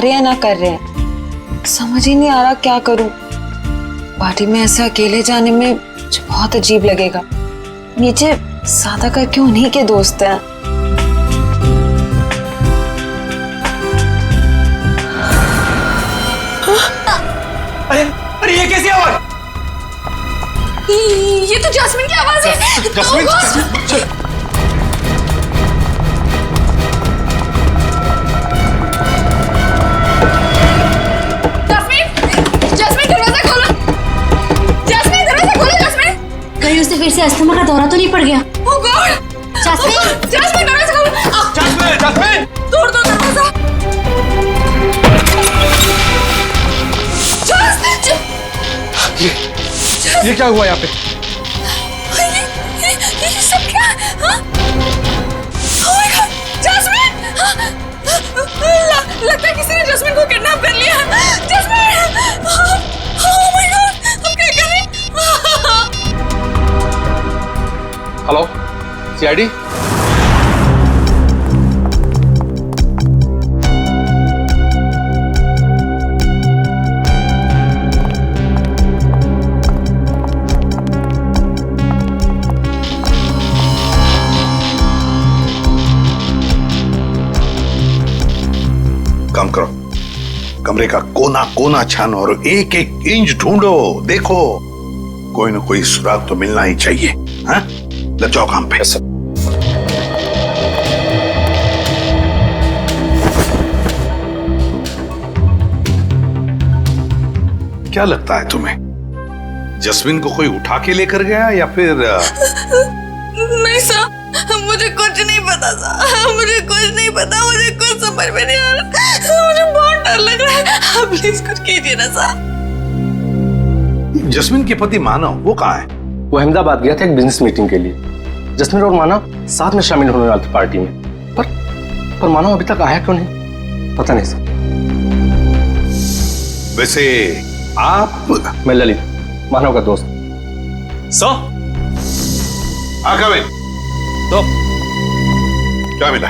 रहे हैं ना कर रहे हैं, समझ ही नहीं आ रहा क्या करूं। पार्टी में ऐसे अकेले जाने में मुझे बहुत अजीब लगेगा। नीचे सादा करके उन्हीं के दोस्त हैं। अरे अरे ये कैसी आवाज? ये तो जैस्मिन की आवाज है। जैस्मिन, जैस्मिन दरवाजा खोलो। जैस्मिन दरवाजा खोलो। जैस्मिन कहीं उसे फिर से अस्थमा का दौरा तो नहीं पड़ गया? ओह गॉड। जैस्मिन जैस्मिन दरवाजा खोलो। जैस्मिन, जैस्मिन तोड़ दो दरवाजा। ये क्या हुआ यहाँ पे? ये सब क्या है? हाँ? Oh my God, Jasmine! लगता है किसी ने जैस्मिन को किडनैप कर लिया। जैस्मिन! Oh my God, हम क्या करें? Hello, CID? काम करो, कमरे का कोना कोना छानो और एक एक इंच ढूंढो। देखो कोई ना कोई सुराग तो मिलना ही चाहिए। हाँ, लग जाओ काम पे। क्या लगता है तुम्हें, जस्मिन को कोई उठा के लेकर गया या फिर? नहीं सर, मुझे कुछ नहीं पता सर, मुझे कुछ नहीं पता, मुझे कुछ समझ में नहीं आ रहा, मुझे बहुत डर लग रहा है। आप प्लीज कुछ कीजिए ना सर। जस्मिन के पति मानव वो कहाँ है? वो अहमदाबाद गया था एक बिजनेस मीटिंग के लिए। जस्मिन और मानव साथ में शामिल होने वाले थे पार्टी में, पर मानव अभी तक आया क्यों नहीं पता नहीं सर। वैसे आप? मैं ललित, मानव का दोस्त। Sir come in. तो क्या मिला?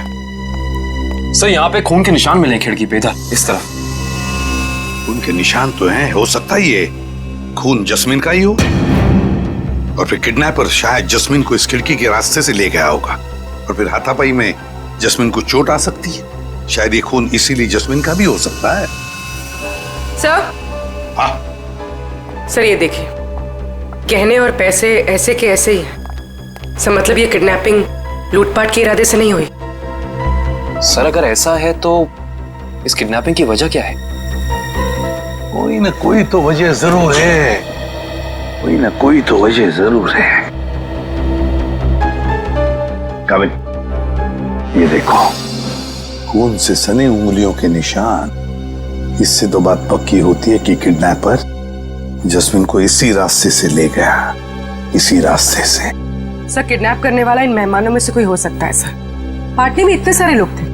सर यहाँ पे खून के निशान मिले हैं खिड़की पे, इधर इस तरफ। उनके निशान तो हैं, हो सकता है ये खून जस्मिन का ही हो, और फिर किडनैपर शायद जस्मिन को इस खिड़की के रास्ते से ले गया होगा, और फिर हाथापाई में जस्मिन को चोट आ सकती है। शायद ये खून इसीलिए जस्मिन का भी हो सकता है। सर, हाँ सर ये देखिए, गहने और पैसे ऐसे के ऐसे ही हैं। सर मतलब ये किडनैपिंग लूटपाट के इरादे से नहीं हुई। सर अगर ऐसा है तो इस किडनैपिंग की वजह क्या है? कोई ना कोई तो वजह जरूर है, कोई ना कोई तो वजह जरूर है। कमिन, ये देखो खून से सनी उंगलियों के निशान। इससे तो बात पक्की होती है कि किडनैपर जस्मिन को इसी रास्ते से ले गया, इसी रास्ते से। सर किडनैप करने वाला इन मेहमानों में से कोई हो सकता है सर। पार्टी में इतने सारे लोग थे,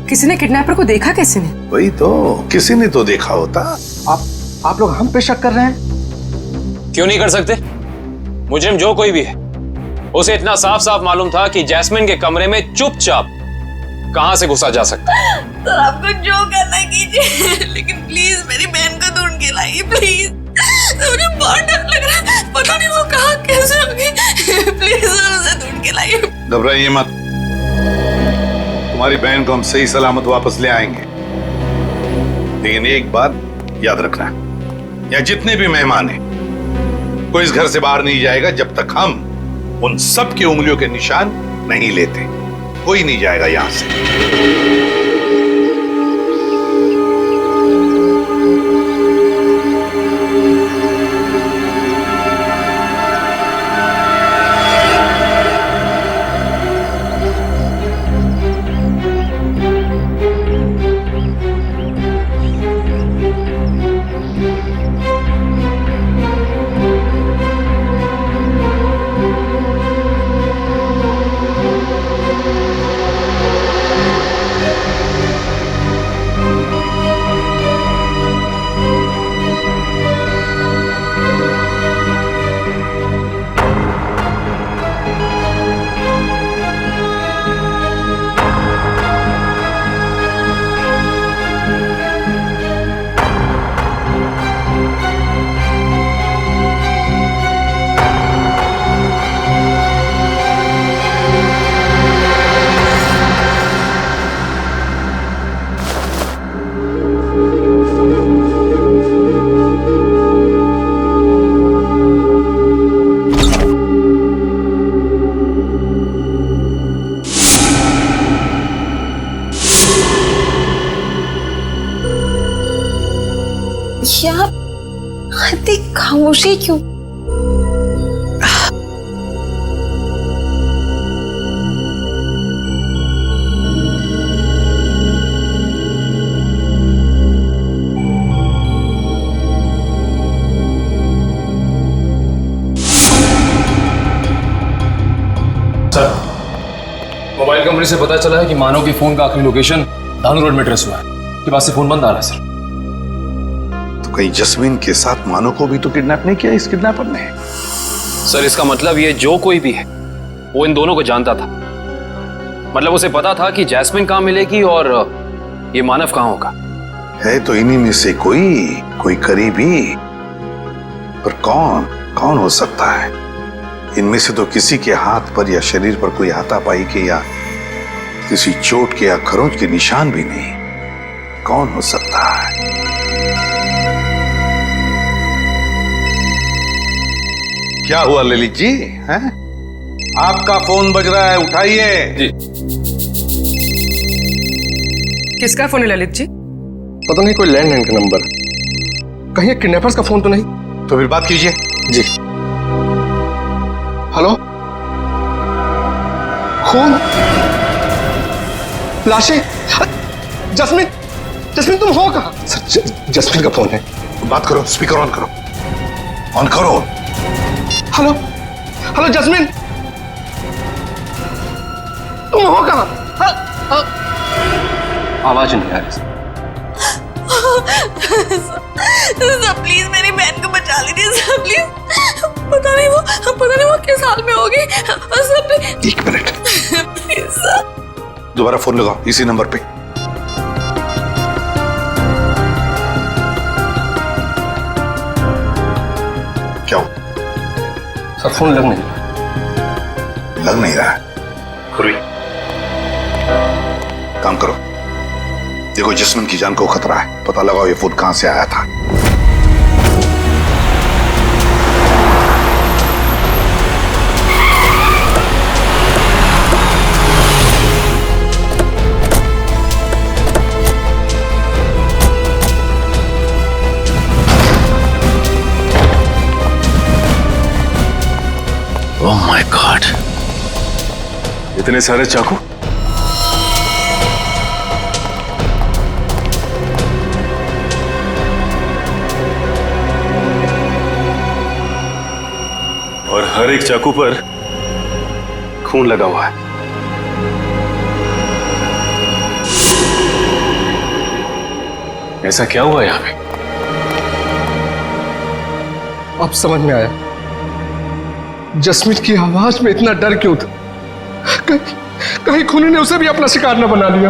किसी ने किडनैपर को देखा कैसे ने? वही तो, किसी ने तो देखा होता। आप लोग हम पे शक कर रहे हैं? क्यों नहीं कर सकते? मुजरिम जो कोई भी है, उसे इतना साफ साफ मालूम था कि जैस्मिन के कमरे में चुपचाप कहां से घुसा जा सकता है। सर आपको जो करना है कीजिए, लेकिन प्लीज मेरी बहन को ढूंढ के लाइए प्लीज। मुझे बहुत डर लग रहा है, पता नहीं वो कहाँ कैसे होगी। प्लीज उसे ढूंढ के लाइए। घबराइए मत, तुम्हारी बहन को हम सही सलामत वापस ले आएंगे। लेकिन एक बात याद रखना, यहाँ जितने भी मेहमान हैं, कोई इस घर से बाहर नहीं जाएगा जब तक हम उन सब की उंगलियों के निशान नहीं लेते। कोई नहीं जाएगा यहां से। यार इतनी खामोशी क्यों? सर, मोबाइल कंपनी से पता चला है कि मानव की फोन का आखिरी लोकेशन धानु रोड में ट्रेस हुआ है। के पास से फोन बंद आ रहा है सर। तो कहीं जस्मीन के साथ मानो को भी तो किडनैप नहीं किया इस किडनैपर ने? सर इसका मतलब ये जो कोई भी है वो इन दोनों को जानता था। मतलब उसे पता था कि जैस्मिन कहाँ मिलेगी और ये मानव कहाँ होगा। है तो इन्हीं में से कोई करीबी, पर कौन हो सकता है? इनमें से तो किसी के हाथ पर या शरीर पर कोई हाथापाई के या किसी चोट के या खरोंच के निशान भी नहीं। कौन हो सकता है? क्या हुआ ललित जी? हैं? आपका फोन बज रहा है, उठाइए। जी। किसका फोन है ललित जी? पता नहीं, कोई लैंडलाइन का नंबर। कहीं किडनैपर्स का फोन तो नहीं? तो फिर बात कीजिए। जी। हेलो, खून, लाशें, जस्मीन तुम हो कहाँ? सर जस्मीन का फोन है। बात करो, स्पीकर ऑन करो, ऑन करो। हेलो जस्मीन, तुम हो कहाँ? आवाज नहीं आ रही। सर प्लीज मेरी बहन को बचा लीजिए सर, प्लीज। पता नहीं वो किस हाल में होगी sir, please. 1 minute, please sir. दोबारा फोन लगाओ इसी नंबर पे। क्या हो? सर फोन लग नहीं रहा है। खुरी, काम करो, देखो जस्मिन की जान को खतरा है, पता लगाओ ये फोन कहां से आया था। ओह माय गॉड, इतने सारे चाकू। और हर एक चाकू पर खून लगा हुआ है। ऐसा क्या हुआ यहां पे? अब समझ में आया जस्मीन की आवाज में इतना डर क्यों था। कहीं खूनी ने उसे भी अपना शिकार न बना लिया।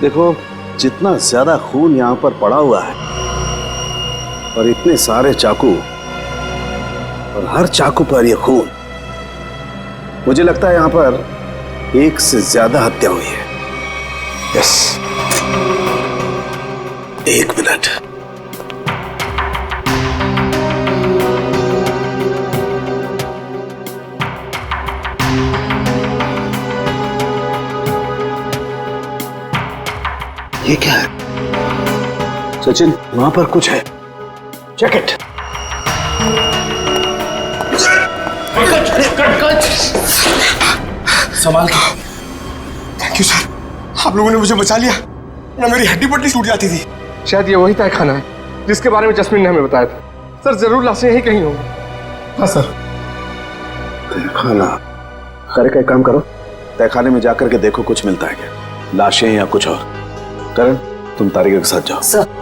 देखो, जितना ज्यादा खून यहाँ पर पड़ा हुआ है और इतने सारे चाकू और हर चाकू पर यह खून, मुझे लगता है यहाँ पर एक से ज्यादा हत्या हुई है। यस। 1 मिनट। ये क्या है? सचिन, वहां पर कुछ है। जैकेट। संभाल के। थैंक यू सर, आप लोगों ने मुझे बचा लिया, ना मेरी हड्डी पट्टी टूट जाती थी। शायद ये वही तय खाना है जिसके बारे में जस्मीन ने हमें बताया था। सर जरूर लाशें यहीं कहीं होंगी। हाँ सर। खाना करे का एक काम करो, तहखाने में जाकर के देखो कुछ मिलता है क्या, लाशें या कुछ और। करण, तुम तारिका के साथ जाओ। सर।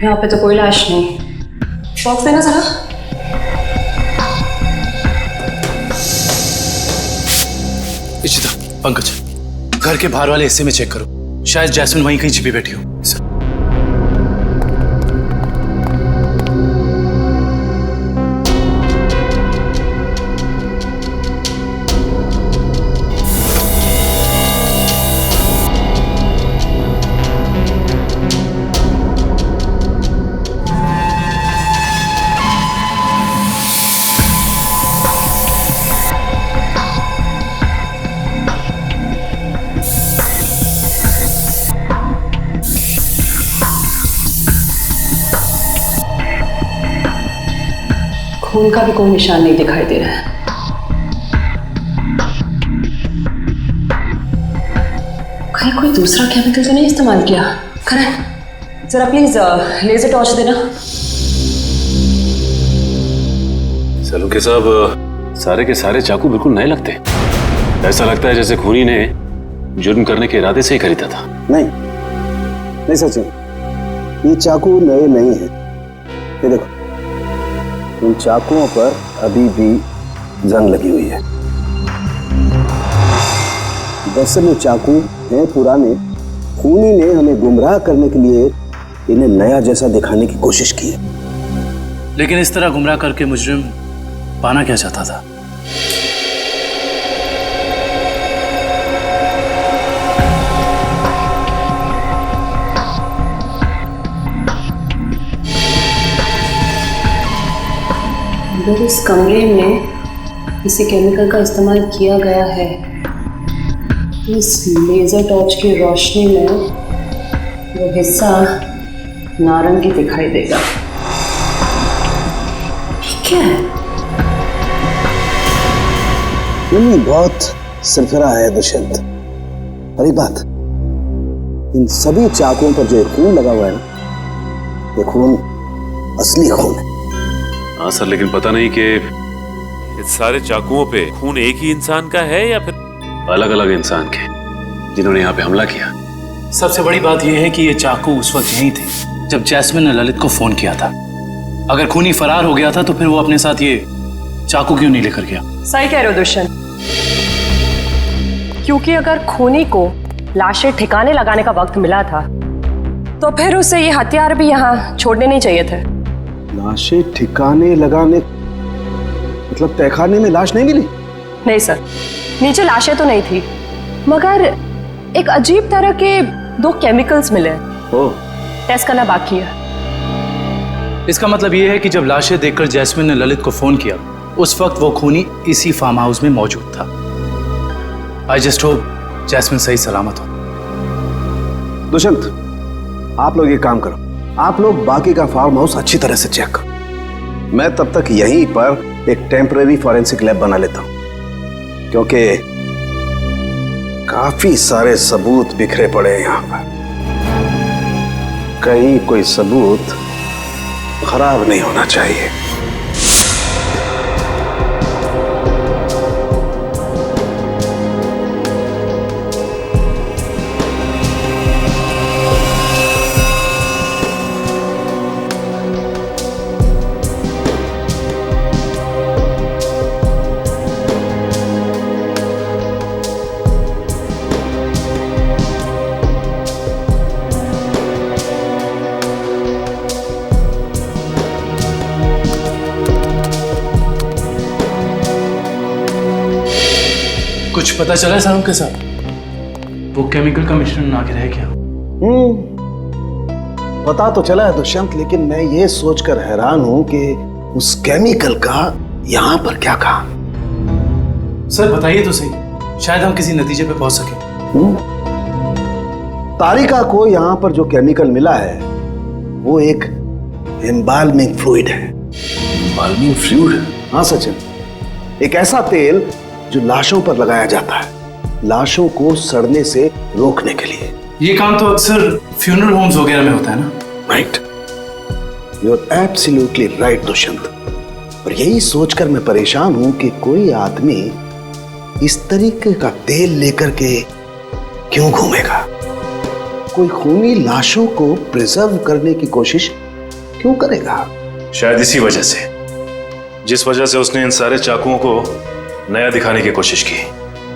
यहाँ पे तो कोई लाश नहीं। बॉक्स देना जरा। इशिता, पंकज, घर के बाहर वाले हिस्से में चेक करो, शायद जैस्मिन वहीं कहीं छिपी बैठी हो। सर खून का भी कोई निशान नहीं दिखाई दे रहा है। कहीं कोई दूसरा केमिकल तो नहीं इस्तेमाल किया? करण जरा प्लीज लेजर टॉर्च देना। सलूके साहब, सारे के सारे चाकू बिल्कुल नए लगते। ऐसा लगता है जैसे खूनी ने जुर्म करने के इरादे से ही खरीदा था। नहीं सचिन, ये चाकू नए नहीं है। ये देखो, इन चाकुओं पर अभी भी जंग लगी हुई है। दरअसल ये चाकू हैं पुराने। खूनी ने हमें गुमराह करने के लिए इन्हें नया जैसा दिखाने की कोशिश की है। लेकिन इस तरह गुमराह करके मुजरिम पाना क्या चाहता था? अगर इस कमरे में किसी केमिकल का इस्तेमाल किया गया है तो इस लेजर टॉर्च की रोशनी में वो हिस्सा नारंगी दिखाई देगा। क्या है? बहुत सरफरा है दुष्यंत। अरे बात, इन सभी चाकुओं पर जो खून लगा हुआ है ना, ये खून असली खून है। हाँ सर, लेकिन पता नहीं कि इस सारे चाकुओं पे खून एक ही इंसान का है या फिर अलग अलग इंसान के जिन्होंने यहाँ पे हमला किया। सबसे बड़ी बात यह है कि ये चाकू उस वक्त यहीं थे जब जैस्मिन ने ललित को फोन किया था। अगर खूनी फरार हो गया था तो फिर वो अपने साथ ये चाकू क्यों नहीं लेकर गया? सही कह रहे हो दुष्यंत, क्योंकि अगर खूनी को लाशें ठिकाने लगाने का वक्त मिला था तो फिर उसे ये हथियार भी यहाँ छोड़ने नहीं चाहिए थे। लाशें ठिकाने लगाने मतलब तहखाने में लाश नहीं मिली? नहीं सर, नीचे लाशें तो नहीं थी, मगर एक अजीब तरह के 2 केमिकल्स मिले। टेस्ट करना बाकी है। इसका मतलब ये है कि जब लाशें देखकर जैस्मिन ने ललित को फोन किया, उस वक्त वो खूनी इसी फार्म हाउस में मौजूद था। आई जस्ट होप जैस्मिन सही सलामत हो। दुष्यंत, आप लोग ये काम करो, आप लोग बाकी का फार्म हाउस अच्छी तरह से चेक करो। मैं तब तक यहीं पर एक टेम्परेरी फॉरेंसिक लैब बना लेता हूं, क्योंकि काफी सारे सबूत बिखरे पड़े हैं यहां पर। कहीं कोई सबूत खराब नहीं होना चाहिए। कुछ पता चला साहब के साथ? वो केमिकल का मिश्रण आखिर है क्या? पता तो चला है दुष्यंत, लेकिन मैं ये सोचकर हैरान हूं कि उस केमिकल का यहां पर क्या काम। सर बताइए तो सही, शायद हम किसी नतीजे पे पहुंच सके। तारिका को यहां पर जो केमिकल मिला है वो एक एम्बाल्मिंग फ्लूइड है। Embalming fluid? हाँ सचिन, एक ऐसा तेल जो लाशों पर लगाया जाता है, लाशों को सड़ने से रोकने के लिए। ये काम तो अक्सर फ्यूनरल होम्स वगैरह में होता है ना? Right, you are absolutely right Dushyant. और यही सोचकर मैं परेशान हूं कि कोई आदमी इस तरीके का तेल लेकर के क्यों घूमेगा। कोई खूनी लाशों को प्रिजर्व करने की कोशिश क्यों करेगा? शायद इसी वजह से, जिस वजह से उसने इन सारे चाकुओं को नया दिखाने की कोशिश की,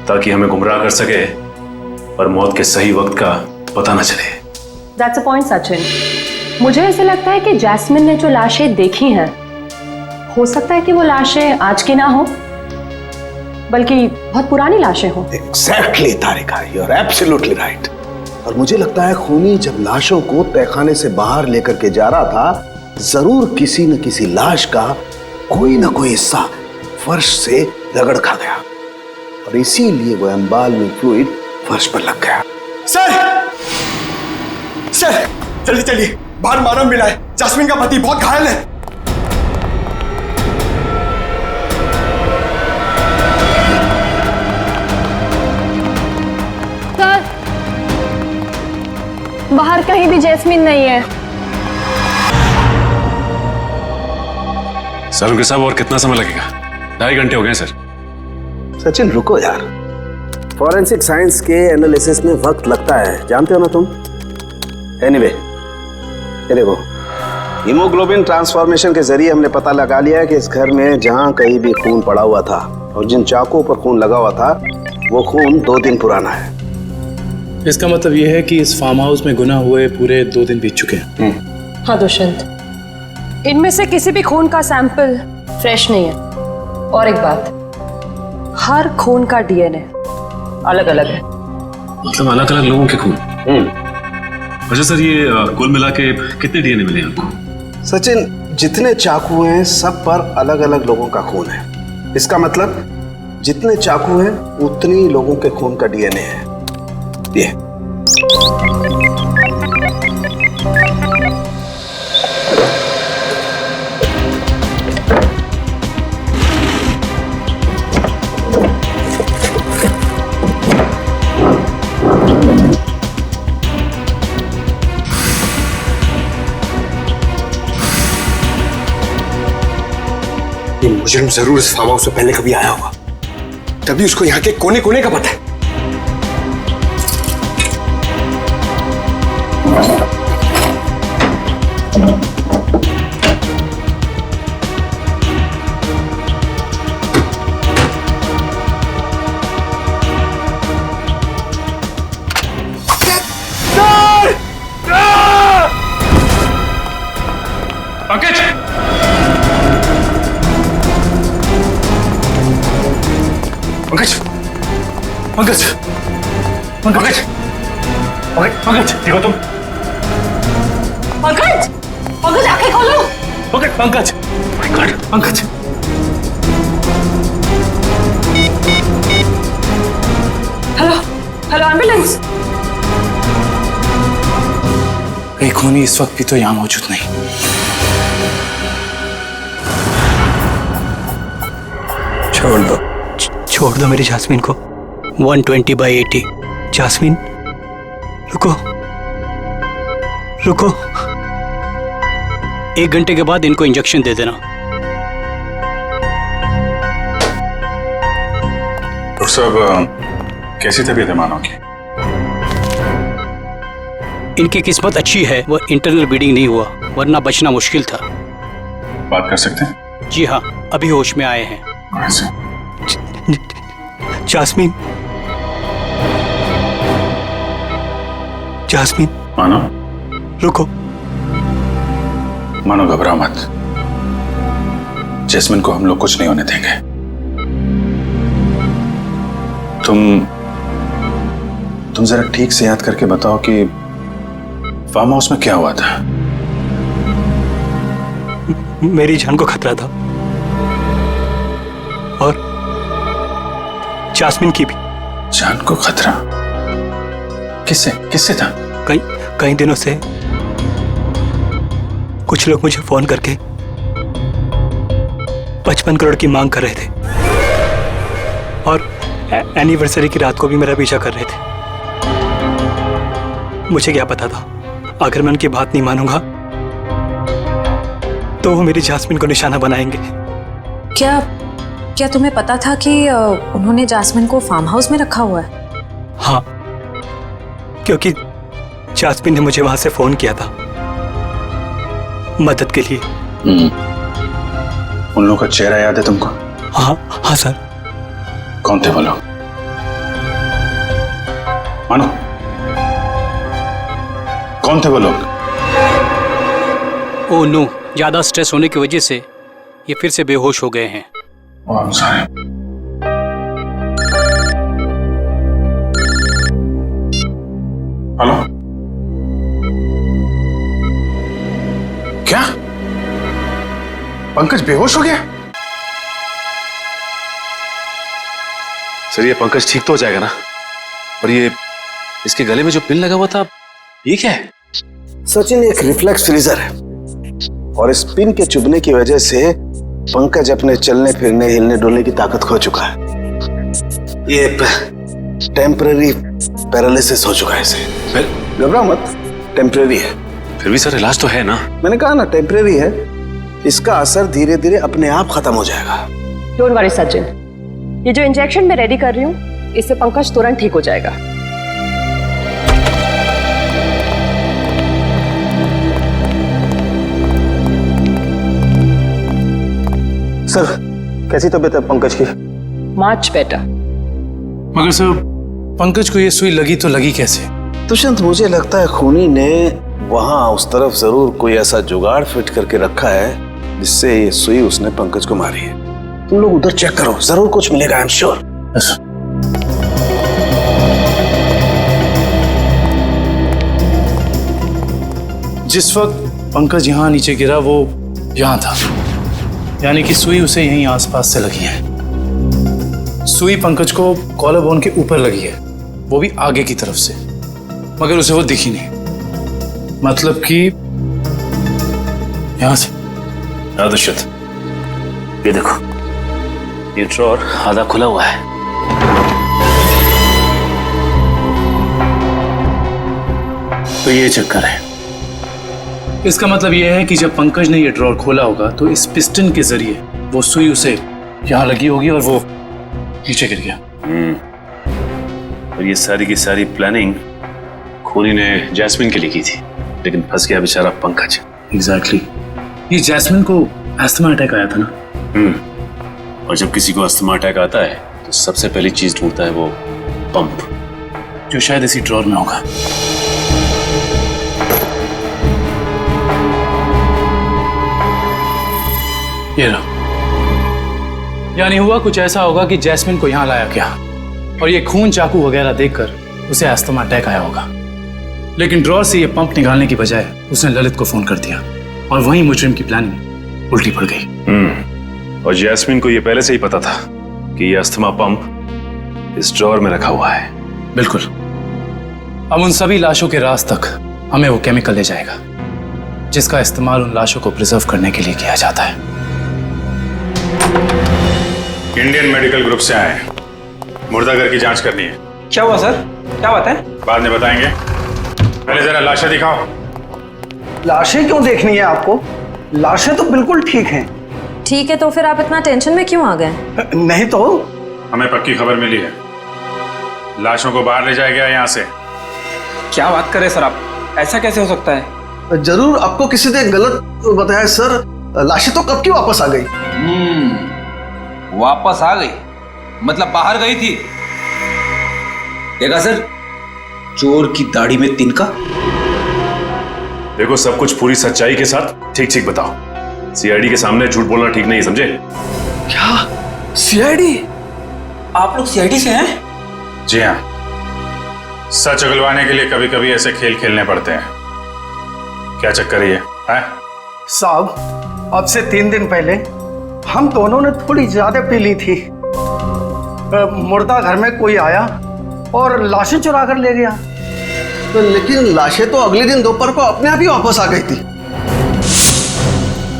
ताकि हमें गुमराह कर सके और मौत के सही वक्त का पता ना चले। That's a point Sachin. मुझे ऐसे लगता है कि जैस्मिन ने जो लाशें देखी हैं, हो सकता है कि वो लाशें आज की ना हो, बल्कि बहुत पुरानी लाशें हो। Exactly Tarika, you are absolutely right. और मुझे लगता है खूनी जब लाशों को तहखाने से बाहर लेकर के जा रहा था, जरूर किसी न किसी लाश का कोई ना कोई हिस्सा फर्श से रगड़ खा गया और इसीलिए वो एम्बाल्मिंग फ्लूइड फर्श पर लग गया। सर सर जल्दी चलिए, बाहर मानव मिला है, जैस्मिन का पति बहुत घायल है। सर, बाहर कहीं भी जैस्मिन नहीं है। सर उनके साहब और कितना समय लगेगा? 2.5 घंटे हो गए सर। सचिन रुको यार, फॉरेंसिक साइंस के एनालिसिस में वक्त लगता है, जानते हो ना तुम। एनीवे, ये देखो, हीमोग्लोबिन ट्रांसफॉर्मेशन के जरिए हमने पता लगा लिया है कि इस घर में जहां कहीं भी खून पड़ा हुआ था और जिन चाकुओं पर खून लगा हुआ था, वो खून 2 दिन पुराना है। इसका मतलब ये है कि इस फार्म हाउस में गुनाह हुए पूरे 2 दिन बीत चुके हैं। हाँ दुष्यंत, इनमें से किसी भी खून का सैंपल फ्रेश नहीं है। और एक बात, हर खून का डीएनए अलग अलग है। मतलब अलग अलग लोगों के खून? अच्छा सर, ये कुल मिला के कितने डीएनए मिले आपको? सचिन, जितने चाकू हैं सब पर अलग अलग लोगों का खून है। इसका मतलब जितने चाकू हैं उतनी लोगों के खून का डीएनए है। ये मुजरिम जरूर इस फार्म हाउस से पहले कभी आया होगा, तभी उसको यहाँ के कोने कोने का पता है। पंकज! पंकज! पंकज! पंकज! पंकज! ठीक हो तुम? पंकज! पंकज आंखें खोलो! Pankaj! Pankaj! Pankaj! Hello hello, ambulance! कहीं खूनी इस वक्त भी तो यहाँ मौजूद नहीं। छोड़ दो मेरी जास्मिन को। 120/80। जास्मिन, रुको रुको, 1 घंटे के बाद इनको इंजेक्शन दे देना। डॉक्टर साहब, कैसी तबीयत है मानव की? इनकी किस्मत अच्छी है, वो इंटरनल ब्लीडिंग नहीं हुआ, वरना बचना मुश्किल था। बात कर सकते हैं? जी हाँ, अभी होश में आए हैं। जास्मिन, जास्मिन, मानो, रुको। मानो घबरा मत, जैस्मिन को हम लोग कुछ नहीं होने देंगे। तुम जरा ठीक से याद करके बताओ कि फार्म हाउस में क्या हुआ था? मेरी जान को खतरा था और जास्मिन की भी। जान को खतरा? किससे किससे था? कई दिनों से कुछ लोग मुझे फोन करके 55 करोड़ की मांग कर रहे थे और एनिवर्सरी की रात को भी मेरा पीछा कर रहे थे। मुझे क्या पता था, अगर मैं उनकी बात नहीं मानूंगा तो वो मेरी जास्मिन को निशाना बनाएंगे। क्या तुम्हें पता था कि उन्होंने जास्मिन को फार्म हाउस में रखा हुआ है? हाँ, क्योंकि जास्मिन ने मुझे वहां से फोन किया था मदद के लिए। उन लोगों का चेहरा याद है तुमको? हाँ सर। कौन थे वो लोग? मानो, कौन थे वो लोग? ओह नो, ज्यादा स्ट्रेस होने की वजह से ये फिर से बेहोश हो गए हैं। हेलो, क्या पंकज बेहोश हो गया? सर ये पंकज ठीक तो हो जाएगा ना? और ये इसके गले में जो पिन लगा हुआ था, ये क्या है? सचिन, एक रिफ्लेक्स फ्रीजर है और इस पिन के चुभने की वजह से पंकज अपने चलने फिरने हिलने डुलने की ताकत खो चुका है। ये टेम्पररी पैरालिसिस हो चुका है इसे। घबरा मत, टेम्पररी है। फिर भी सर इलाज तो है ना? मैंने कहा ना टेम्पररी है, इसका असर धीरे धीरे अपने आप खत्म हो जाएगा। डोंट वरी सचिन, ये जो इंजेक्शन मैं रेडी कर रही हूँ इससे पंकज तुरंत ठीक हो जाएगा। सर, कैसी तबीयत है पंकज की? Much better. मगर सर, पंकज को ये सुई लगी तो लगी कैसे? दुष्यंत, मुझे लगता है खूनी ने वहां उस तरफ जरूर कोई ऐसा जुगाड़ फिट करके रखा है जिससे ये सुई उसने पंकज को मारी है। तुम लोग उधर चेक करो, जरूर कुछ मिलेगा, आई एम श्योर। जिस वक्त पंकज यहाँ नीचे गिरा वो यहाँ था, यानी कि सुई उसे यहीं आसपास से लगी है। सुई पंकज को कॉलर बोन के ऊपर लगी है, वो भी आगे की तरफ से, मगर उसे वो दिखी नहीं। मतलब कि यहां से। दुष्यंत, ये देखो, ये ड्रॉर आधा खुला हुआ है। तो ये चक्कर है। इसका मतलब यह है कि जब पंकज ने ये ड्रॉर खोला होगा तो इस पिस्टन के जरिए वो सुई उसे यहां लगी होगी और वो नीचे गिर गया। और ये सारी की सारी प्लानिंग खूनी ने जैस्मिन के लिए की थी, लेकिन फंस गया बेचारा पंकज। एग्जैक्टली। ये जैस्मिन को अस्थमा अटैक आया था ना? और जब किसी को अस्थमा अटैक आता है तो सबसे पहली चीज ढूंढता है वो पंप, जो शायद इसी ड्रॉर में होगा। ये रहा। यानी हुआ कुछ ऐसा होगा कि जैस्मिन को यहां लाया गया और ये खून चाकू वगैरह देखकर उसे अस्थमा अटैक आया होगा, लेकिन ड्रॉर से ये पंप निकालने की बजाय उसने ललित को फोन कर दिया और वहीं मुजरिम की प्लानिंग उल्टी पड़ गई। और जैस्मिन को ये पहले से ही पता था कि ये अस्थमा पंप इस ड्रॉर में रखा हुआ है। बिल्कुल। अब उन सभी लाशों के राज तक हमें वो केमिकल ले जाएगा जिसका इस्तेमाल उन लाशों को प्रिजर्व करने के लिए किया जाता है। इंडियन मेडिकल ग्रुप से आए हैं, मुर्दाघर की जांच करनी है। क्या हुआ सर? क्या बात है? बाद में बताएंगे, पहले जरा लाशें दिखाओ। लाशें क्यों देखनी है आपको? लाशें तो बिल्कुल ठीक हैं। ठीक है, तो फिर आप इतना टेंशन में क्यों आ गए? नहीं तो। हमें पक्की खबर मिली है, लाशों को बाहर ले जाया गया यहाँ से। क्या बात कर रहे सर आप? ऐसा कैसे हो सकता है? जरूर आपको किसी ने गलत बताया सर। लाशें तो कब की वापस आ गई। वापस आ गई मतलब बाहर गई थी? देखा सर, चोर की दाढ़ी में तिनका। देखो, सब कुछ पूरी सच्चाई के साथ ठीक ठीक बताओ। सीआईडी के सामने झूठ बोलना ठीक नहीं, समझे? क्या सीआईडी? आप लोग सीआईडी से हैं? जी हाँ, सच उगलवाने के लिए कभी कभी ऐसे खेल खेलने पड़ते हैं। क्या चक्कर है ये? साहब, अब से 3 दिन पहले हम दोनों ने थोड़ी ज्यादा पी ली थी। मुर्दा घर में कोई आया और लाशें चुरा कर ले गया। तो लेकिन लाशें तो अगले दिन दोपहर को अपने आप ही वापस आ गई थी।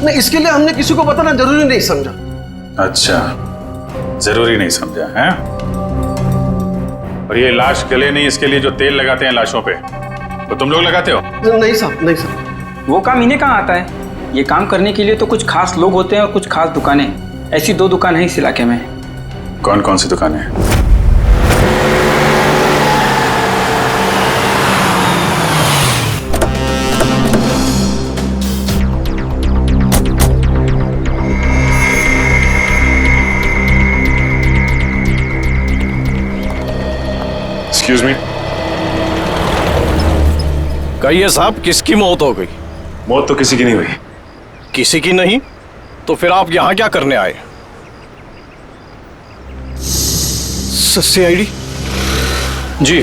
नहीं, इसके लिए हमने किसी को बताना जरूरी नहीं समझा। अच्छा, जरूरी नहीं समझा है? और ये लाश गले नहीं, इसके लिए जो तेल लगाते हैं लाशों पे, वो तुम लोग लगाते हो? नहीं साहब, नहीं साहब। वो काम इन्हें कहाँ आता है? ये काम करने के लिए तो कुछ खास लोग होते हैं और कुछ खास दुकानें। ऐसी 2 दुकान है इस इलाके में। कौन कौन सी दुकानें हैं? Excuse me? कहिए साहब, किसकी मौत हो गई? मौत तो किसी की नहीं हुई। किसी की नहीं? तो फिर आप यहाँ क्या करने आए? CID? जी।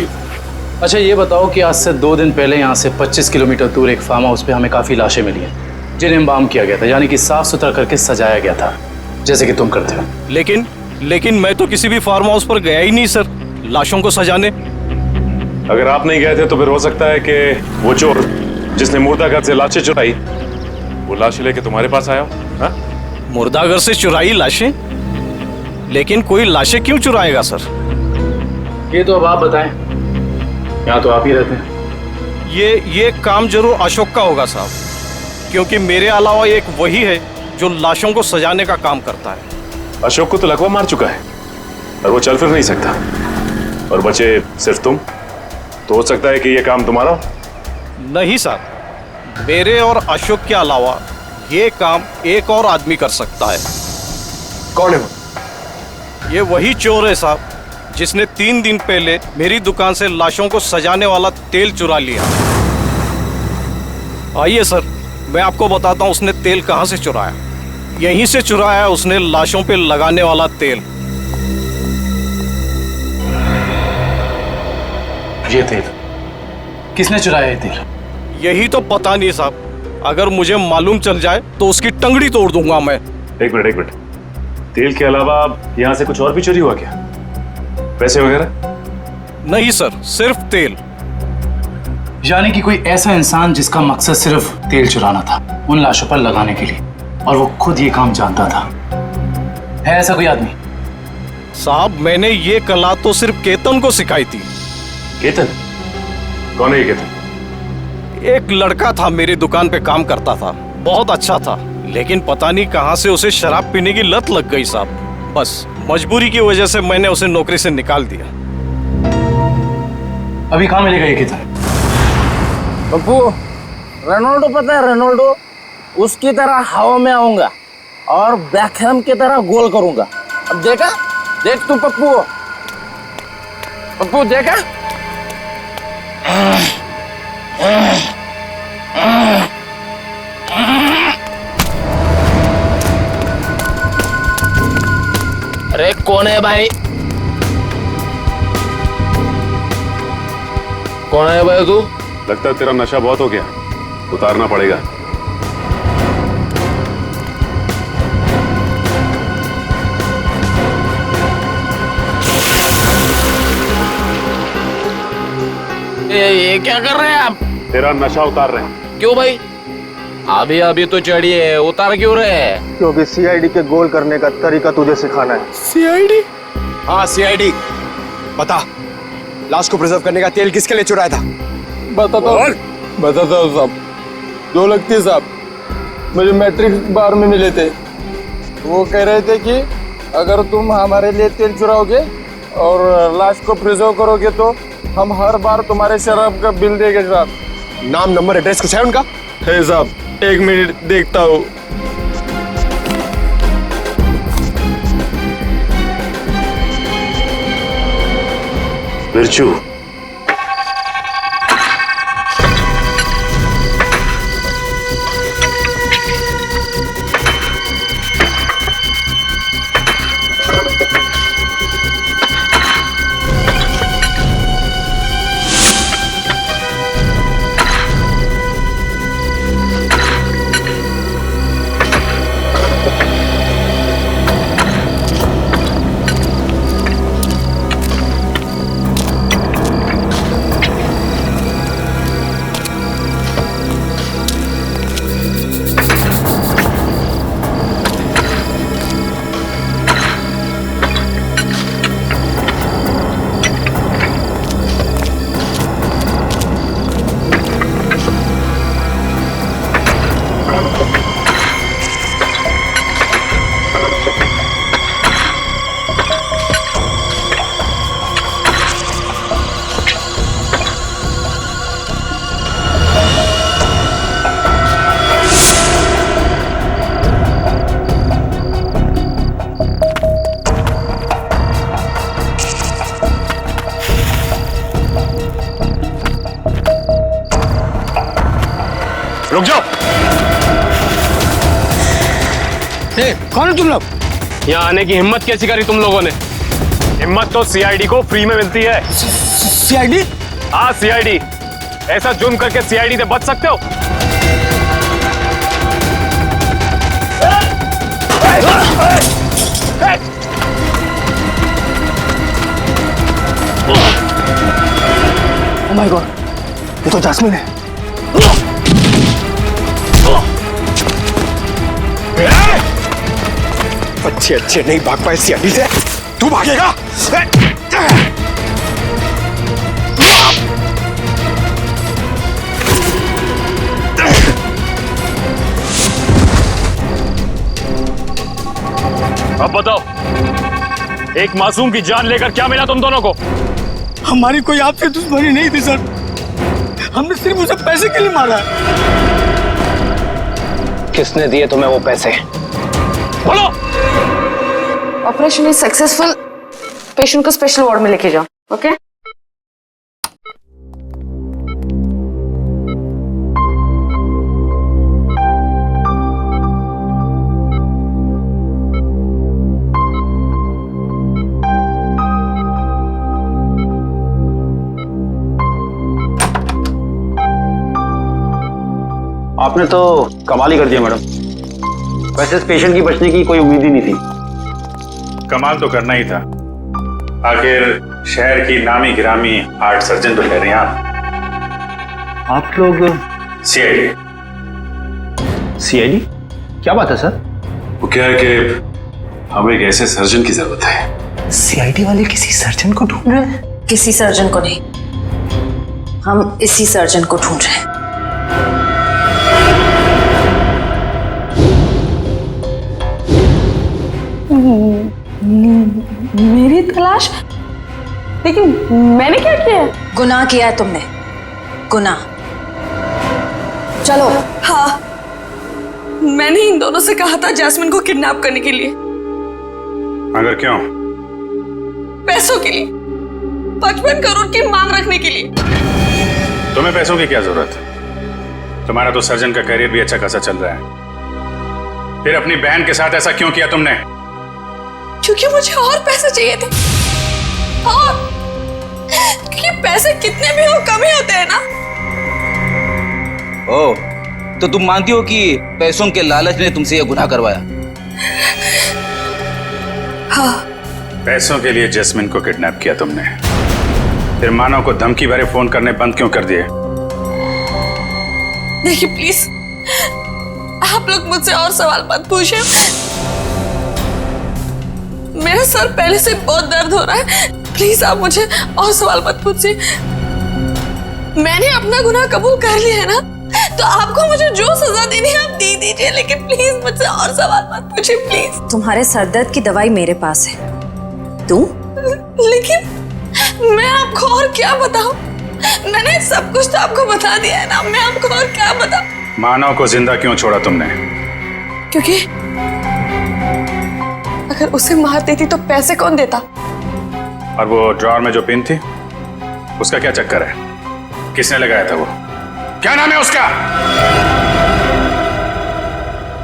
अच्छा ये बताओ कि आज से 2 दिन पहले यहाँ से 25 किलोमीटर दूर एक फार्म हाउस पे हमें काफ़ी लाशें मिली हैं जिन्हें एम्बाम किया गया था, यानी कि साफ सुथरा करके सजाया गया था, जैसे कि तुम करते हो। लेकिन मैं तो किसी भी फार्म हाउस पर गया ही नहीं सर, लाशों को सजाने। अगर आप नहीं गए थे तो फिर हो सकता है कि वो चोर जिसने मुर्दाघर से लाशें चुराई, वो लाशें लेके तुम्हारे पास आया हो। हाँ? मुर्दाघर से चुराई लाशें? लेकिन कोई लाशें क्यों चुराएगा सर? ये तो अब आप बताएं, यहाँ तो आप ही रहते हैं। ये काम जरूर अशोक का होगा साहब, क्योंकि मेरे अलावा एक वही है जो लाशों को सजाने का काम करता है। अशोक को तो लकवा मार चुका है और वो चल फिर नहीं सकता, और बचे सिर्फ तुम। तो हो सकता है कि ये काम तुम्हारा हो। नहीं साहब, मेरे और अशोक के अलावा ये काम एक और आदमी कर सकता है। कौन है वो? ये वही चोर है साहब जिसने 3 दिन पहले मेरी दुकान से लाशों को सजाने वाला तेल चुरा लिया। आइए सर, मैं आपको बताता हूँ उसने तेल कहाँ से चुराया। यहीं से चुराया है उसने लाशों पे लगाने वाला तेल। ये तेल किसने चुराया? ये तेल यही तो पता नहीं साहब, अगर मुझे मालूम चल जाए तो उसकी टंगड़ी तोड़ दूंगा मैं। एक मिनट, तेल के अलावा यहाँ से कुछ और भी चोरी हुआ क्या? पैसे वगैरह? नहीं सर, सिर्फ तेल। यानी कि कोई ऐसा इंसान जिसका मकसद सिर्फ तेल चुराना था उन लाशों पर लगाने के लिए, और वो खुद ये काम जानता था। है ऐसा कोई आदमी? साहब मैंने ये कला तो सिर्फ केतन को सिखाई थी। केतन? कौन है ये केतन? एक लड़का था, मेरी दुकान पे काम करता था, बहुत अच्छा था, लेकिन पता नहीं कहां से उसे शराब पीने की लत लग गई साहब। बस मजबूरी की वजह से मैंने उसे नौकरी से निकाल दिया। अभी कहाँ मिलेगा ये केतन? पप्पू, रोनाल्डो पता है? रोनाल्डो उसकी तरह हवा में आऊंगा और बैकहैम की तरह गोल करूंगा। अब देखा? देख तू पप्पू, पप्पू देखा? अरे कौन है भाई? कौन है भाई तू? लगता है तेरा नशा बहुत हो गया, उतारना पड़ेगा। ये क्या कर रहे हैं आप? तेरा नशा उतार रहे हैं। क्यों भाई? अभी तो चढ़ी है, उतार क्यों रहे हैं? क्योंकि CID के गोल करने का तरीका तुझे सिखाना है। CID? हाँ CID। बता, लाश को प्रिजर्व करने का तेल किसके लिए चुराया था? बताता हूँ साहब। 2 लगती साहब, मुझे मैट्रिक्स बार में मिले थे। वो कह रहे थे कि अगर तुम हमारे लिए तेल चुराओगे और लाश को प्रिजर्व करोगे तो हम हर बार तुम्हारे शराब का बिल देंगे साहब। नाम नंबर एड्रेस कुछ है उनका? है साहब, 1 मिनट देखता हूँ। बिरजू, रुक जाओ। कौन है तुम लोग? यहाँ आने की हिम्मत कैसी करी तुम लोगों ने? हिम्मत तो सीआईडी को फ्री में मिलती है। सीआईडी? हाँ सीआईडी। ऐसा जुर्म करके सीआईडी से बच सकते हो? ओह माय गॉड, ये तो जैस्मिन है। अच्छे अच्छे नहीं भाग पाए सीआईडी से, तू भागेगा? अब बताओ, एक मासूम की जान लेकर क्या मिला तुम दोनों को? हमारी कोई आपसे दुश्मनी नहीं थी सर, हमने सिर्फ उसे पैसे के लिए मारा। किसने दिए तुम्हें वो पैसे? बोलो। Operation is successful. पेशेंट को स्पेशल वार्ड में लेके जाओ। ओके? आपने तो कमाल ही कर दिया मैडम। वैसे इस पेशेंट की बचने की कोई उम्मीद ही नहीं थी। कमाल तो करना ही था, आखिर शहर की नामी गिरामी हार्ट सर्जन तो कह रहे हैं आप लोग सीआईडी। सीआईडी? क्या बात है सर? वो क्या है कि हमें एक ऐसे सर्जन की जरूरत है। सीआईडी वाले किसी सर्जन को ढूंढ रहे हैं? किसी सर्जन को नहीं, हम इसी सर्जन को ढूंढ रहे हैं। मेरी तलाश? लेकिन मैंने क्या किया है? गुनाह किया है तुमने, गुनाह। चलो। हाँ, मैंने इन दोनों से कहा था जैस्मिन को किडनैप करने के लिए। मगर क्यों? पैसों के लिए, 55 करोड़ की मांग रखने के लिए। तुम्हें पैसों की क्या जरूरत है? तुम्हारा तो सर्जन का करियर भी अच्छा खासा चल रहा है, फिर अपनी बहन के साथ ऐसा क्यों किया तुमने? क्योंकि मुझे और पैसे चाहिए थे, और क्योंकि पैसे कितने भी हो कम ही होते हैं ना। ओह, तो तुम मानती हो कि पैसों के लालच ने तुमसे यह गुनाह करवाया? हाँ। पैसों के लिए जैस्मिन को किडनैप किया तुमने, फिर मानव को धमकी भरे फोन करने बंद क्यों कर दिए? देखिए प्लीज, आप लोग मुझसे और सवाल मत पूछे। मेरा सर पहले से बहुत दर्द हो रहा है, प्लीज आप मुझे और सवाल मत पूछिए। मैंने अपना गुनाह कबूल कर लिया है ना, तो आपको मुझे जो सजा देनी है आप दे दीजिए, लेकिन प्लीज मुझसे और सवाल मत पूछिए प्लीज। तुम्हारे सरदर्द की दवाई मेरे पास है, दूं? लेकिन मैं आपको और क्या बताऊं? मैंने सब कुछ तो आपको बता दिया है ना, मैं आपको और क्या बताऊं? मानव को जिंदा क्यों छोड़ा तुमने? क्योंकि अगर उसे मार देती तो पैसे कौन देता? और वो ड्रॉर में जो पिन थी, उसका क्या चक्कर है? किसने लगाया था वो? क्या नाम है उसका?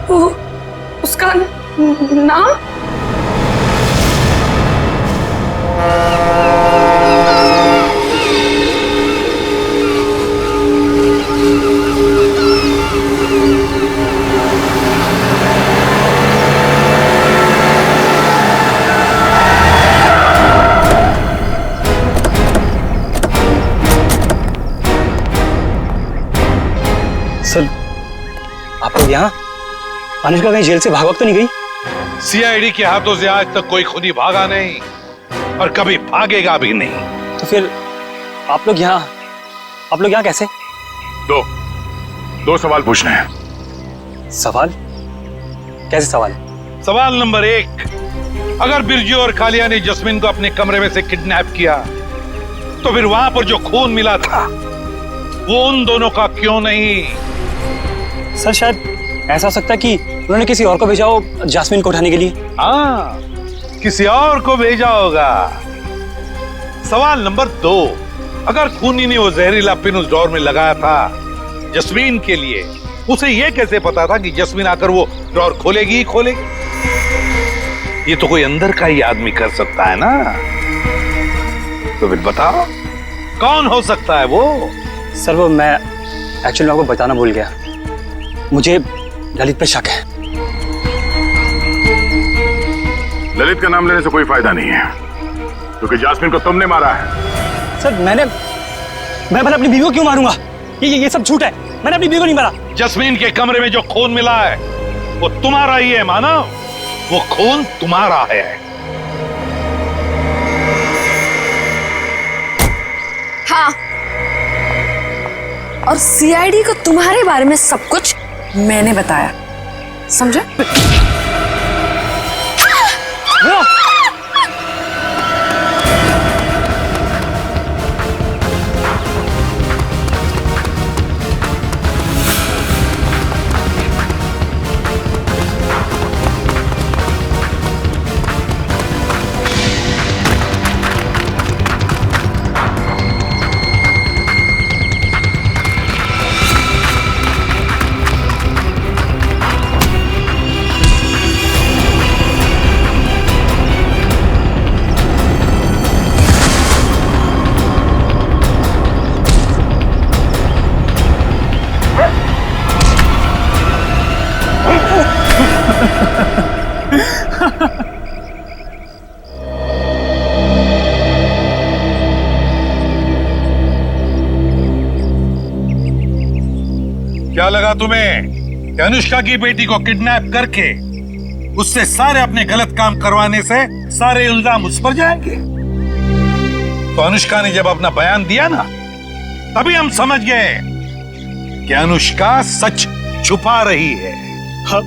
वो उसका नाम? सर, आप लोग यहाँ? अनुष्का कहीं जेल से भाग तो नहीं गई? सीआईडी के हाथों से आज तक कोई खुद ही भागा नहीं और कभी भागेगा भी नहीं। तो फिर आप लोग यहाँ कैसे? दो सवाल पूछने हैं। सवाल? कैसे सवाल? सवाल नंबर 1, अगर बिरजू और कालिया ने जस्मिन को अपने कमरे में से किडनैप किया, तो फिर वहां पर जो खून मिला था वो उन दोनों का क्यों नहीं? सर, शायद ऐसा हो सकता है कि उन्होंने किसी और को भेजा हो जैस्मिन को उठाने के लिए। हाँ, किसी और को भेजा होगा। सवाल नंबर 2, अगर खूनी ने वो जहरीला पिन उस डोर में लगाया था जस्मीन के लिए, उसे यह कैसे पता था कि जस्मीन आकर वो ड्रॉर खोलेगी ही खोलेगी? ये तो कोई अंदर का ही आदमी कर सकता है ना। तो फिर बताओ कौन हो सकता है वो? सर वो मैं एक्चुअली आपको बताना भूल गया, मुझे ललित पे शक है। ललित का नाम लेने से कोई फायदा नहीं है, क्योंकि जास्मिन को तुमने मारा है। सर मैं अपनी बीवी को क्यों मारूंगा? ये सब झूठ है, मैंने अपनी बीवी को नहीं मारा। जस्मीन के कमरे में जो खून मिला है वो तुम्हारा ही है मानव, वो खून तुम्हारा है। हाँ, और सीआईडी को तुम्हारे बारे में सब कुछ मैंने बताया, समझे? क्या लगा तुम्हें कि अनुष्का की बेटी को किडनैप करके उससे सारे अपने गलत काम करवाने से सारे इल्जाम उस पर जाएंगे? तो अनुष्का ने जब अपना बयान दिया ना, तभी हम समझ गए कि अनुष्का सच छुपा रही है। हाँ,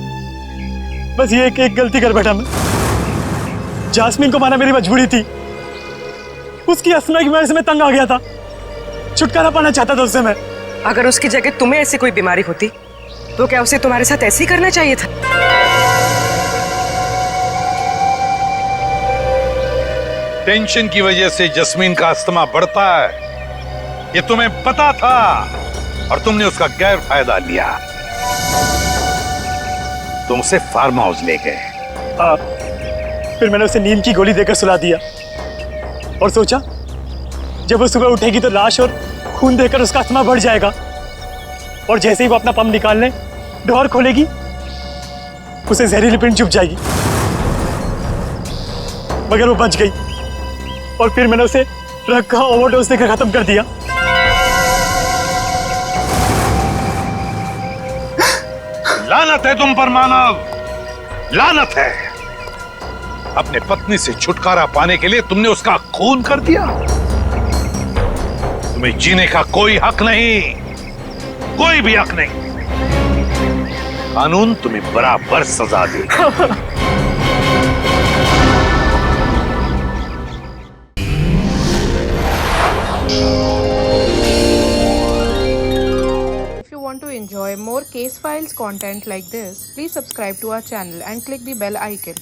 बस ये एक गलती कर बैठा मैं। जास्मिन को मारना मेरी मजबूरी थी, उसकी असमा की वजह से मैं तंग आ गया था, छुटकारा पाना चाहता था उससे मैं। अगर उसकी जगह तुम्हें ऐसी कोई बीमारी होती तो क्या उसे तुम्हारे साथ ऐसे ही करना चाहिए था? टेंशन की वजह से जस्मीन का अस्थमा बढ़ता है, ये तुम्हें पता था और तुमने उसका गैर फायदा लिया। तुम उसे फार्म हाउस ले गए। फिर मैंने उसे नींद की गोली देकर सुला दिया और सोचा जब वो सुबह उठेगी तो लाश और खून देकर उसका अस्थमा बढ़ जाएगा, और जैसे ही वो अपना पंप निकालने ड्रॉर खोलेगी उसे जहरीली पिंड चुभ जाएगी। मगर वो बच गई और फिर मैंने उसे ड्रग का ओवरडोज देकर खत्म कर दिया। लानत है तुम पर मानव, लानत है। अपने पत्नी से छुटकारा पाने के लिए तुमने उसका खून कर दिया। तुम्हें जीने का कोई हक नहीं, कोई भी हक नहीं। कानून तुम्हें बराबर सजा देगा। If you want to enjoy more case files content like this, please subscribe to our channel and click the bell icon.